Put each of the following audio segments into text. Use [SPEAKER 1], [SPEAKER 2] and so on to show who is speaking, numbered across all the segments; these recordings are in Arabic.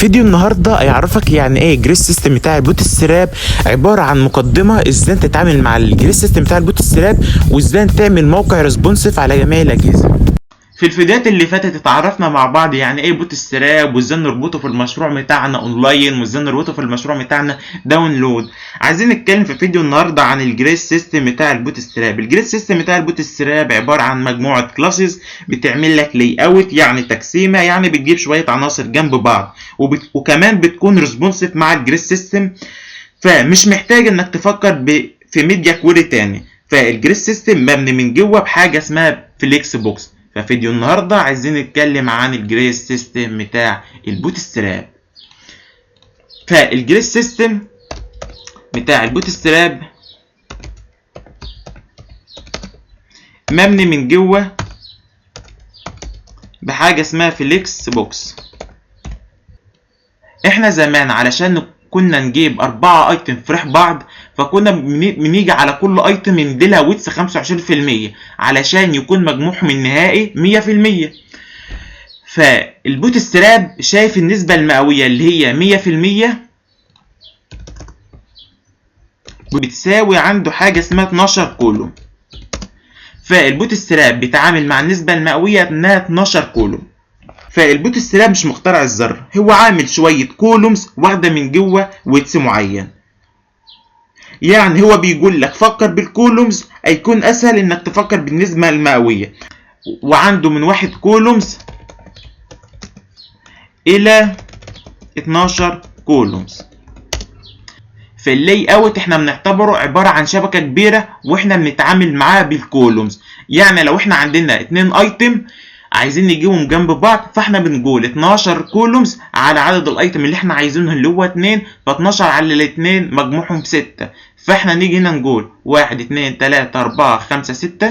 [SPEAKER 1] فيديو النهارده هيعرفك يعني ايه الجريس سيستم بتاع البوت ستراب. عباره عن مقدمه ازاي تتعامل مع الجريس سيستم بتاع البوت ستراب، وازاي تعمل موقع ريسبونسيف على جميع الاجهزه. في الفيديوهات اللي فاتت اتعرفنا مع بعض يعني ايه بوت ستراب، وازاي نربطه في المشروع بتاعنا اونلاين، وازاي نربطه في المشروع بتاعنا داونلود. عايزين نتكلم في فيديو النهارده عن الجريس سيستم بتاع البوت ستراب. الجريس سيستم بتاع البوت ستراب عباره عن مجموعه كلاسز بتعمل لك لاي اوت، يعني تقسيمه، يعني بتجيب شويه عناصر جنب بعض، وكمان بتكون ريسبونسيف مع الجريس سيستم، فمش محتاج انك تفكر في ميديا كويري تاني. فالجريس سيستم مبني من جوه بحاجه اسمها فليكس بوكس. ففيديو النهارده عايزين نتكلم عن الجريس سيستم بتاع البوت ستراب. فالجريس سيستم بتاع البوت ستراب مبني من جوه بحاجه اسمها فليكس بوكس. احنا زمان علشان كنا نجيب 4 ايتم فرح بعض، فكنا بنيجي على كل ايتم نديلها ويتس 25% علشان يكون مجموعهم النهائي 100%. فالبوت ستراب شايف النسبة المئوية اللي هي 100% بتساوي عنده حاجة اسمها 12 كولوم. فالبوت ستراب بيتعامل مع النسبة المئوية انها 12 كولوم. فالبوت ستراب مش مخترع الذرة، هو عامل شوية كولومز واخدة من جوه ويتس معين. يعني هو بيقول لك فكر بالكولومز، هيكون اسهل انك تفكر بالنسبة المئوية. وعنده من 1 كولومز الى 12 كولومز. في اللاي اوت احنا بنعتبره عبارة عن شبكة كبيرة واحنا بنتعامل معاها بالكولومز. يعني لو احنا عندنا 2 ايتم عايزين نجيبهم جنب بعض، فاحنا بنقول 12 كولومز على عدد الايتم اللي احنا عايزينه اللي هو 2، ف12 على الاثنين مجموعهم 6. فاحنا نيجي هنا نقول 1 2 3 4 5 6،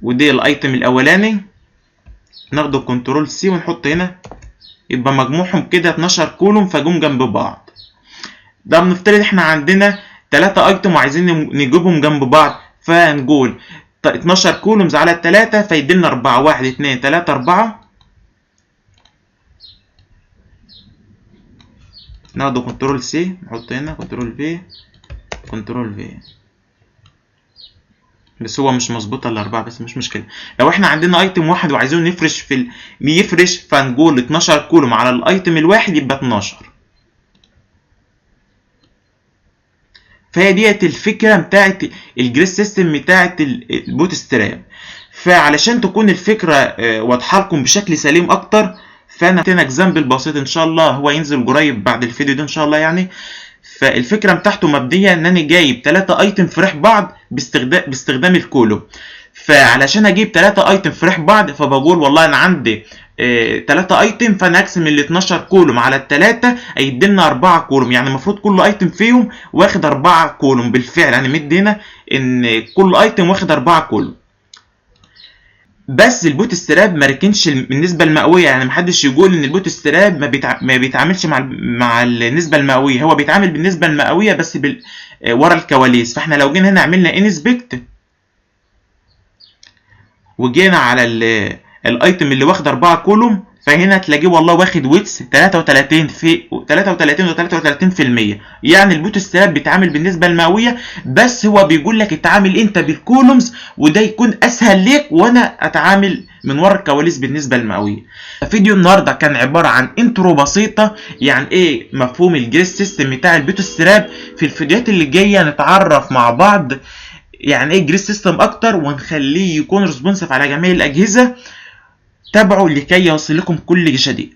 [SPEAKER 1] ودي الايتم الاولاني. ناخده كنترول سي ونحط هنا، يبقى مجموعهم كده 12 كولوم فجم جنب بعض. ده بنفترض احنا عندنا 3 ايتم وعايزين نجيبهم جنب بعض، فنقول 12 كولومز على 3 فيديلنا 4. 1 2 3 4. ناخده كنترول سي نحط هنا كنترول في كنترول في، بس هو مش مظبوط الا 4، بس مش مشكله. لو احنا عندنا ايتم واحد وعايزين نفرش يفرش، فنقول 12 كولوم على الايتم الواحد يبقى 12. فهي ديت الفكره بتاعت الجريس سيستم بتاعت البوت ستراب. فعلشان تكون الفكره واضحه لكم بشكل سليم اكتر، فانا هدينا اكزامبل بسيط ان شاء الله هو ينزل قريب بعد الفيديو ده ان شاء الله يعني. فالفكره بتاعته مبدئيا ان انا جايب 3 ايتم فرح بعض باستخدام الكولوم. فعلشان اجيب 3 ايتم فرح بعض، فبقول والله انا عندي 3 ايتم، فانا اقسم ال 12 كولوم على ال3 هيديلنا 4 كولوم. يعني المفروض كل ايتم فيهم واخد 4 كولوم. بالفعل انا مدي هنا ان كل ايتم واخد 4 كولوم. بس البوت ستراب ما ركنش النسبه المئويه. يعني محدش يقول ان البوت ستراب ما بيتعاملش مع النسبه المئويه. هو بيتعامل بالنسبه المئويه بس ورا الكواليس. فاحنا لو جينا هنا عملنا انسبكت وجينا على الايتم اللي واخد 4 كولوم، فهنا تلاقيه والله واخد ويتس 33 و33%. يعني البوت ستراب بيتعامل بالنسبه المئويه، بس هو بيقول لك اتعامل انت بالكولومز وده يكون اسهل ليك، وانا اتعامل من ورا الكواليس بالنسبه المئويه. فيديو النهارده كان عباره عن انترو بسيطه يعني ايه مفهوم الجريس سيستم بتاع البوت ستراب. في الفيديوهات اللي جايه نتعرف مع بعض يعني ايه جريس سيستم اكتر، ونخليه يكون ريسبونسيف على جميع الاجهزه. تابعوا لكي يوصل لكم كل جديد.